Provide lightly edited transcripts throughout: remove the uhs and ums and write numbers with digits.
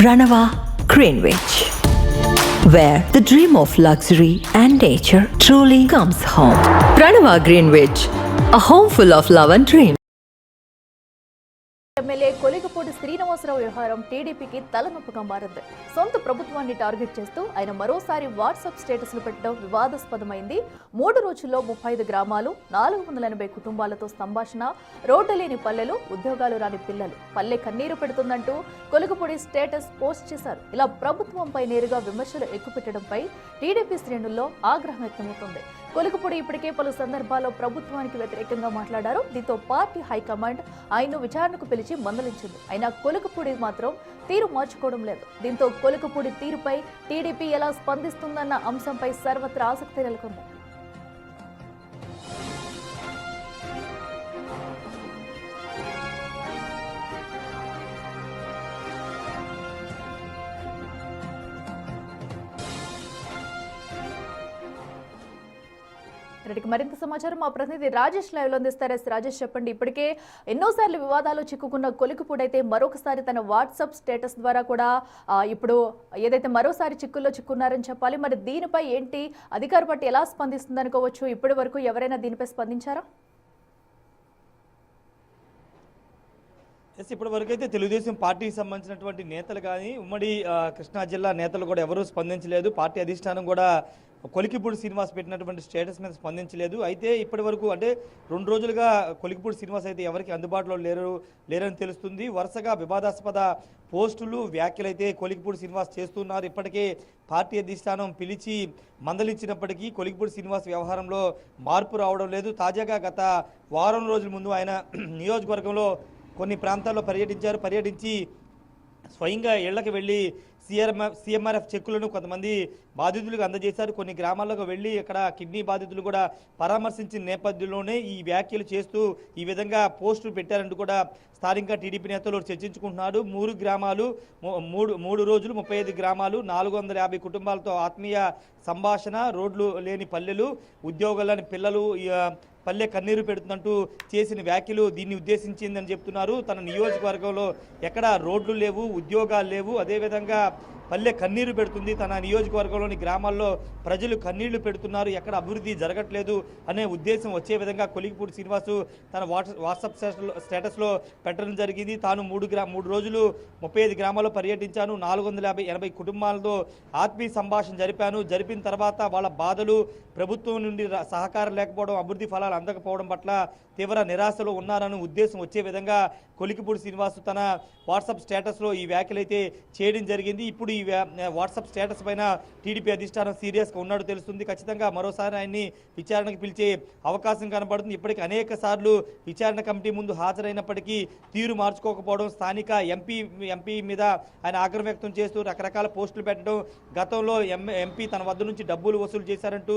Pranava Greenwich, where the dream of luxury and nature truly comes home. Pranava Greenwich, a home full of love and dreams. MLA Kolikapudi Srinivasarao వ్యవహారం టీడీపీకి తలనొప్పిగా మారింది. సొంత ప్రభుత్వాన్ని target చేస్తూ ఆయన మరోసారి వాట్సాప్ స్టేటస్లు పెట్టడం వివాదాస్పదమైంది. 3 రోజుల్లో 35 గ్రామాలు, 480 కుటుంబాలతో సంభాషణ, రోడ్డు లేని పల్లెలు, ఉద్యోగాలు రాని పిల్లలు, పల్లె కన్నీరు పెడుతుందంటూ కొలికపూడి స్టేటస్ పోస్ట్ చేశారు. ఇలా ప్రభుత్వంపై నేరుగా విమర్శలు ఎక్కుపెట్టడంపై టీడీపీ శ్రేణుల్లో ఆగ్రహం వ్యక్తమవుతోంది. కొలికపూడి ఇప్పటికే పలు సందర్భాల్లో ప్రభుత్వానికి వ్యతిరేకంగా మాట్లాడారు. దీంతో పార్టీ హైకమాండ్ ఆయన్ను విచారణకు పిలిచి మందలించింది. అయినా కొలికపూడి మాత్రం తీరు మార్చుకోవడం లేదు. దీంతో కొలికపూడి తీరుపై టీడీపీ ఎలా స్పందిస్తుందన్న అంశంపై సర్వత్రా ఆసక్తి నెలకొంది. మరింత సమాచారం మా ప్రతినిధి రాజేష్ లైవ్ లో అందిస్తారు. రాజేష్, చెప్పండి. ఇప్పటికే ఎన్నోసార్లు వివాదాలు చిక్కుకున్న కొలికపూడి అయితే మరొకసారి తన వాట్సాప్ స్టేటస్ ద్వారా కూడా ఇప్పుడు ఏదైతే మరోసారి చిక్కుల్లో చిక్కున్నారని చెప్పాలి. మరి దీనిపై ఏంటి అధికార పార్టీ ఎలా స్పందిస్తుంది అనుకోవచ్చు? ఇప్పటి వరకు ఎవరైనా దీనిపై స్పందించారా? ఇప్పటి వరకు అయితే తెలుగుదేశం పార్టీకి సంబంధించినటువంటి నేతలు కానీ ఉమ్మడి కృష్ణా జిల్లా నేతలు కూడా ఎవరూ స్పందించలేదు. పార్టీ అధిష్టానం కూడా కొలికిపూడి శ్రీనివాస్ పెట్టినటువంటి స్టేటస్ మీద స్పందించలేదు. అయితే ఇప్పటి వరకు అంటే 2 రోజులుగా కొలికిపూడి శ్రీనివాస్ అయితే ఎవరికి అందుబాటులో లేరని తెలుస్తుంది. వరుసగా వివాదాస్పద పోస్టులు, వ్యాఖ్యలు అయితే కొలికిపూడి శ్రీనివాస్ చేస్తున్నారు. ఇప్పటికే పార్టీ అధిష్టానం పిలిచి మందలించినప్పటికీ కొలికిపూడి శ్రీనివాస్ వ్యవహారంలో మార్పు రావడం లేదు. తాజాగా గత వారం రోజుల ముందు ఆయన నియోజకవర్గంలో కొన్ని ప్రాంతాల్లో పర్యటించి స్వయంగా ఇళ్లకు వెళ్ళి సీఎంఆర్ఎఫ్ చెక్కులను కొంతమంది బాధితులకు అందజేశారు. కొన్ని గ్రామాలకు వెళ్ళి అక్కడ కిడ్నీ బాధితులు కూడా పరామర్శించిన నేపథ్యంలోనే ఈ వ్యాఖ్యలు చేస్తూ ఈ విధంగా పోస్టులు పెట్టారంటూ కూడా స్థానికంగా టీడీపీ నేతలు చర్చించుకుంటున్నారు. 3 గ్రామాలు, 3 రోజులు 35 గ్రామాలు, 450 కుటుంబాలతో ఆత్మీయ సంభాషణ, రోడ్లు లేని పల్లెలు, ఉద్యోగాలని పిల్లలు, పల్లె కన్నీరు పెడుతుందంటూ చేసిన వ్యాఖ్యలు దీన్ని ఉద్దేశించిందని చెప్తున్నారు. తన నియోజకవర్గంలో ఎక్కడ రోడ్లు లేవు, ఉద్యోగాలు లేవు, అదేవిధంగా పల్లె కన్నీరు పెడుతుంది. తన నియోజకవర్గంలోని గ్రామాల్లో ప్రజలు కన్నీళ్లు పెడుతున్నారు, ఎక్కడ అభివృద్ధి జరగట్లేదు అనే ఉద్దేశం వచ్చే విధంగా కొలికిపూడి శ్రీనివాసు తన వాట్సాప్ స్టేటస్లో పెట్టడం జరిగింది. తాను 3 రోజులు 35 గ్రామాల్లో పర్యటించాను, 480 కుటుంబాలతో ఆత్మీయ సంభాషణ జరిపిన తర్వాత వాళ్ళ బాధలు, ప్రభుత్వం నుండి సహకారం లేకపోవడం, అభివృద్ధి ఫలాలు అందకపోవడం పట్ల తీవ్ర నిరాశలో ఉన్నారని ఉద్దేశం వచ్చే విధంగా కొలికిపూడి శ్రీనివాసు తన వాట్సాప్ స్టేటస్లో ఈ వ్యాఖ్యలు అయితే చేయడం జరిగింది. ఇప్పుడు ఈ వాట్సాప్ స్టేటస్ పైన టీడీపీ అధిష్టానం సీరియస్గా ఉన్నట్టు తెలుస్తుంది. ఖచ్చితంగా మరోసారి ఆయన్ని విచారణకు పిలిచే అవకాశం కనబడుతుంది. ఇప్పటికీ అనేక సార్లు విచారణ కమిటీ ముందు హాజరైనప్పటికీ తీరు మార్చుకోకపోవడం, స్థానిక ఎంపీ మీద ఆయన ఆగ్రహం వ్యక్తం చేస్తూ రకరకాల పోస్టులు పెట్టడం, గతంలో ఎంపీ తన వద్ద నుంచి డబ్బులు వసూలు చేశారంటూ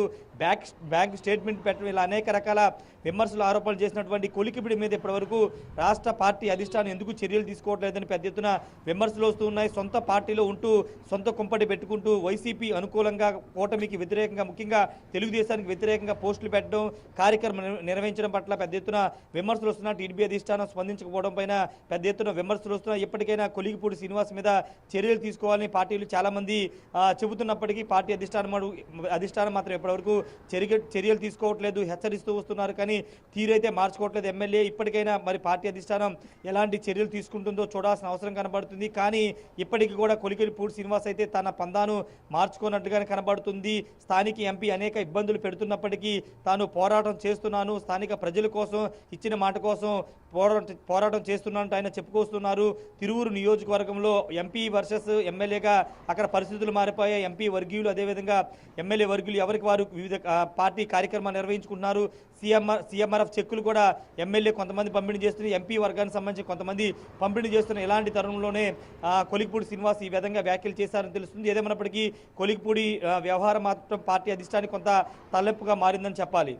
బ్యాంక్ స్టేట్మెంట్ పెట్టడం, ఇలా అనేక రకాల విమర్శలు, ఆరోపణలు చేసినటువంటి కొలికిపూడి మీద ఇప్పటివరకు రాష్ట్ర పార్టీ అధిష్టానం ఎందుకు చర్యలు తీసుకోవట్లేదని పెద్ద ఎత్తున విమర్శలు వస్తున్నాయి. సొంత పార్టీలో ఉంటూ సొంత కుంపటి పెట్టుకుంటూ వైసీపీ అనుకూలంగా, కూటమికి వ్యతిరేకంగా, ముఖ్యంగా తెలుగుదేశానికి వ్యతిరేకంగా పోస్టులు పెట్టడం, కార్యక్రమం నిర్వహించడం పట్ల పెద్ద ఎత్తున విమర్శలు వస్తున్నా అధికార అధిష్టానం స్పందించకపోవడం పైన పెద్ద ఎత్తున విమర్శలు వస్తున్నాయి. ఇప్పటికైనా కొలికిపూడి శ్రీనివాస్ మీద చర్యలు తీసుకోవాలని పార్టీలు చాలామంది చెబుతున్నప్పటికీ పార్టీ అధిష్టానం మాత్రం ఇప్పటివరకు చర్యలు తీసుకోవట్లేదు, హెచ్చరిస్తూ వస్తున్నారు. కానీ తీరైతే మార్చుకోవట్లేదు ఎమ్మెల్యే. ఇప్పటికైనా మరి పార్టీ అధిష్టానం ఎలాంటి చర్యలు తీసుకుంటుందో చూడాల్సిన అవసరం కనబడుతుంది. కానీ ఇప్పటికీ కూడా కొలికిపూడి శ్రీనివాస్ అయితే తన పందాను మార్చుకున్నట్టుగానే కనబడుతుంది. స్థానిక ఎంపీ అనేక ఇబ్బందులు పెడుతున్నప్పటికీ తాను పోరాటం చేస్తున్నాను, స్థానిక ప్రజల కోసం, ఇచ్చిన మాట కోసం పోరాటం చేస్తున్నానంటూ ఆయన చెప్పుకొస్తున్నారు. తిరువూరు నియోజకవర్గంలో ఎంపీ వర్సెస్ ఎమ్మెల్యేగా అక్కడ పరిస్థితులు మారిపోయాయి. ఎంపీ వర్గీయులు, అదేవిధంగా ఎమ్మెల్యే వర్గీయులు ఎవరికి వారు వివిధ పార్టీ కార్యక్రమాలు నిర్వహించుకుంటున్నారు. సీఎంఆర్ఎఫ్ చెక్కులు కూడా ఎమ్మెల్యే కొంతమంది పంపిణీ చేస్తున్నారు, ఎంపీ వర్గానికి సంబంధించి కొంతమంది పంపిణీ చేస్తున్న ఇలాంటి తరుణంలోనే కొలికిపూడి శ్రీనివాస్ ఈ విధంగా వ్యాఖ్యలు చేశారని తెలుస్తుంది. ఏదేమైనప్పటికీ కొలికిపూడి వ్యవహారం మాత్రం పార్టీ అధిష్టానికి కొంత తలెప్పుగా మారిందని చెప్పాలి.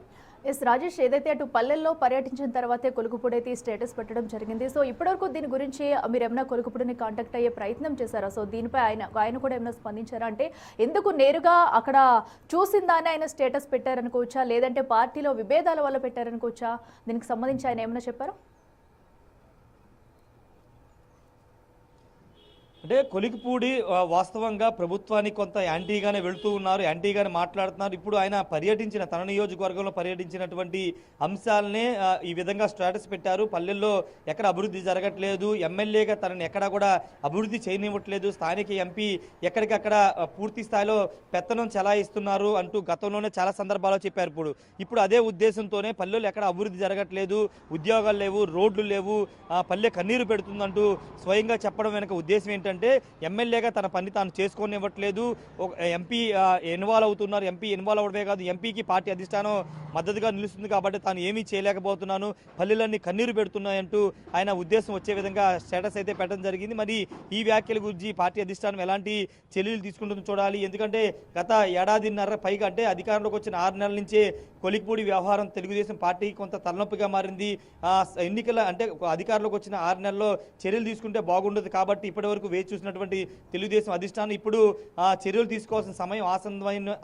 రాజేష్, ఏదైతే అటు పల్లెల్లో పర్యటించిన తర్వాతే కొలికపూడి అయితే స్టేటస్ పెట్టడం జరిగింది. సో ఇప్పటివరకు దీని గురించి మీరు ఏమైనా కొలికపూడిని కాంటాక్ట్ అయ్యే ప్రయత్నం చేశారా? సో దీనిపై ఆయన కూడా ఏమైనా స్పందించారా? అంటే ఎందుకు నేరుగా అక్కడ చూసిందానే ఆయన స్టేటస్ పెట్టారనుకోవచ్చా, లేదంటే పార్టీలో విభేదాల వల్ల పెట్టారనుకోవచ్చా? దీనికి సంబంధించి ఆయన ఏమైనా చెప్పారా? అంటే కొలికిపూడి వాస్తవంగా ప్రభుత్వానికి కొంత యాంటీగానే వెళుతూ ఉన్నారు, యాంటీగానే మాట్లాడుతున్నారు. ఇప్పుడు ఆయన పర్యటించిన తన నియోజకవర్గంలో పర్యటించినటువంటి అంశాలనే ఈ విధంగా స్టేటస్ పెట్టారు. పల్లెల్లో ఎక్కడ అభివృద్ధి జరగట్లేదు, ఎమ్మెల్యేగా తనని ఎక్కడా కూడా అభివృద్ధి చేయనివ్వట్లేదు, స్థానిక ఎంపీ ఎక్కడికక్కడ పూర్తి స్థాయిలో పెత్తనం చెలాయిస్తున్నారు అంటూ గతంలోనే చాలా సందర్భాల్లో చెప్పారు. ఇప్పుడు అదే ఉద్దేశంతోనే పల్లెల్లో ఎక్కడ అభివృద్ధి జరగట్లేదు, ఉద్యోగాలు లేవు, రోడ్లు లేవు, పల్లె కన్నీరు పెడుతుందంటూ స్వయంగా చెప్పడం వెనక ఉద్దేశం ఏంటంటే ఎమ్మెల్యేగా తన పని తాను చేసుకోనివ్వట్లేదు, ఎంపీ ఇన్వాల్వ్ అవుతున్నారు. ఎంపీ ఇన్వాల్వ్ అవడమే కాదు, ఎంపీకి పార్టీ అధిష్టానం మద్దతుగా నిలుస్తుంది కాబట్టి తాను ఏమీ చేయలేకపోతున్నాను, పల్లెలన్నీ కన్నీరు పెడుతున్నాయంటూ ఆయన ఉద్దేశం వచ్చే విధంగా స్టేటస్ అయితే పెట్టడం జరిగింది. మరి ఈ వ్యాఖ్యల గురించి పార్టీ అధిష్టానం ఎలాంటి చర్యలు తీసుకుంటుందో చూడాలి. ఎందుకంటే గత ఏడాదిన్నర పైగా అంటే అధికారంలోకి వచ్చిన 6 నెలల నుంచే కొలికిపూడి వ్యవహారం తెలుగుదేశం పార్టీకి కొంత తలనొప్పిగా మారింది. ఎన్నికల అంటే అధికారంలోకి వచ్చిన 6 నెలల్లో చర్యలు తీసుకుంటే బాగుండదు కాబట్టి ఇప్పటివరకు వేచి చూసినటువంటి తెలుగుదేశం అధిష్టానం ఇప్పుడు చర్యలు తీసుకోవాల్సిన సమయం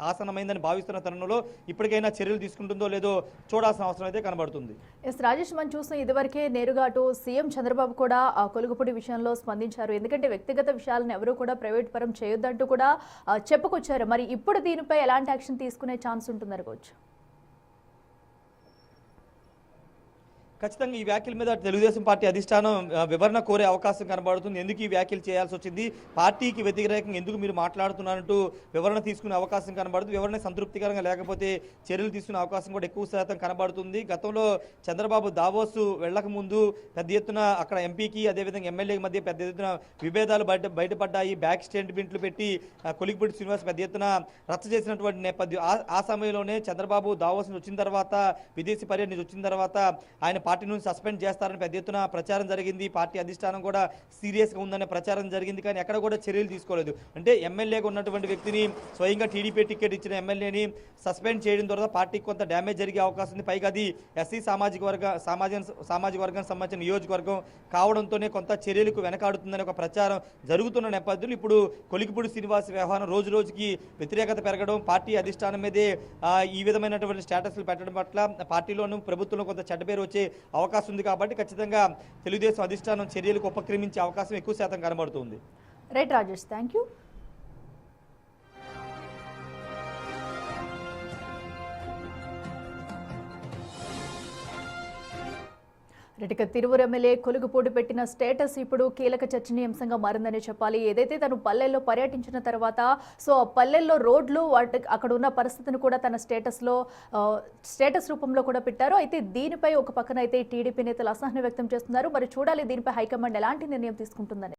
ఆసన్నమైందని భావిస్తున్న తరుణంలో ఇప్పటికైనా చర్యలు తీసుకుంటుందో లేదో చూడాల్సిన అవసరం అయితే కనబడుతుంది. ఎస్ రాజేష్, మనం చూసిన ఇదివరకే నేరుగా అటు సీఎం చంద్రబాబు కూడా కొలుగుపూడి విషయంలో స్పందించారు. ఎందుకంటే వ్యక్తిగత విషయాలను ఎవరు కూడా ప్రైవేట్ పరం చేయొద్దంటూ కూడా చెప్పుకొచ్చారు. మరి ఇప్పుడు దీనిపై ఎలాంటి యాక్షన్ తీసుకునే ఛాన్స్ ఉంటుంది అనుకోవచ్చు? ఖచ్చితంగా ఈ వ్యాఖ్యల మీద తెలుగుదేశం పార్టీ అధిష్టానం వివరణ కోరే అవకాశం కనబడుతుంది. ఎందుకు ఈ వ్యాఖ్యలు చేయాల్సి వచ్చింది, పార్టీకి వ్యతిరేకంగా ఎందుకు మీరు మాట్లాడుతున్నారంటూ వివరణ తీసుకునే అవకాశం కనబడుతుంది. వివరణ సంతృప్తికరంగా లేకపోతే చర్యలు తీసుకునే అవకాశం కూడా ఎక్కువ శాతం కనబడుతుంది. గతంలో చంద్రబాబు దావోస్ వెళ్లక ముందు పెద్ద ఎత్తున అక్కడ ఎంపీకి అదేవిధంగా ఎమ్మెల్యేకి మధ్య పెద్ద ఎత్తున విభేదాలు బయటపడ్డాయి. బ్యాక్ స్టేట్మెంట్లు పెట్టి కొలికిపూడి శ్రీనివాస్ పెద్ద ఎత్తున రచ్చ చేసినటువంటి నేపథ్యం. ఆ సమయంలోనే చంద్రబాబు దావోస్ వచ్చిన తర్వాత, విదేశీ పర్యటన వచ్చిన తర్వాత ఆయన పార్టీ నుంచి సస్పెండ్ చేస్తారని పెద్ద ఎత్తున ప్రచారం జరిగింది. పార్టీ అధిష్టానం కూడా సీరియస్గా ఉందనే ప్రచారం జరిగింది. కానీ ఎక్కడ కూడా చర్యలు తీసుకోలేదు. అంటే ఎమ్మెల్యేగా ఉన్నటువంటి వ్యక్తిని, స్వయంగా టీడీపీ టికెట్ ఇచ్చిన ఎమ్మెల్యేని సస్పెండ్ చేయడం ద్వారా పార్టీకి కొంత డ్యామేజ్ జరిగే అవకాశం ఉంది. పైగా అది ఎస్సీ సామాజిక వర్గానికి సంబంధించిన నియోజకవర్గం కావడంతోనే కొంత చర్యలకు వెనకాడుతుందనే ఒక ప్రచారం జరుగుతున్న నేపథ్యంలో ఇప్పుడు కొలికిపూడి శ్రీనివాస్ వ్యవహారం రోజు రోజుకి వ్యతిరేకత పెరగడం, పార్టీ అధిష్టానం మీదే ఈ విధమైనటువంటి స్టేటస్లు పెట్టడం పట్ల పార్టీలోనూ ప్రభుత్వంలో కొంత చెడ్డ పేరు వచ్చే అవకాశం ఉంది. కాబట్టి ఖచ్చితంగా తెలుగుదేశం అధిష్టానం చర్యలకు ఉపక్రమించే అవకాశం ఎక్కువ శాతం కనబడుతుంది. Right Rajesh, thank you. ఇక తిరువురు ఎమ్మెల్యే కొలుగుపూడి పెట్టిన స్టేటస్ ఇప్పుడు కీలక చర్చనీయాంశంగా మారిందని చెప్పాలి. ఏదైతే తను పల్లెల్లో పర్యటించిన తర్వాత పల్లెల్లో రోడ్లు అక్కడ ఉన్న పరిస్థితిని కూడా తన స్టేటస్ రూపంలో కూడా పెట్టారు. అయితే దీనిపై ఒక పక్కన అయితే టీడీపీ నేతలు అసహనం వ్యక్తం చేస్తున్నారు. మరి చూడాలి దీనిపై హైకమాండ్ ఎలాంటి నిర్ణయం తీసుకుంటుందని.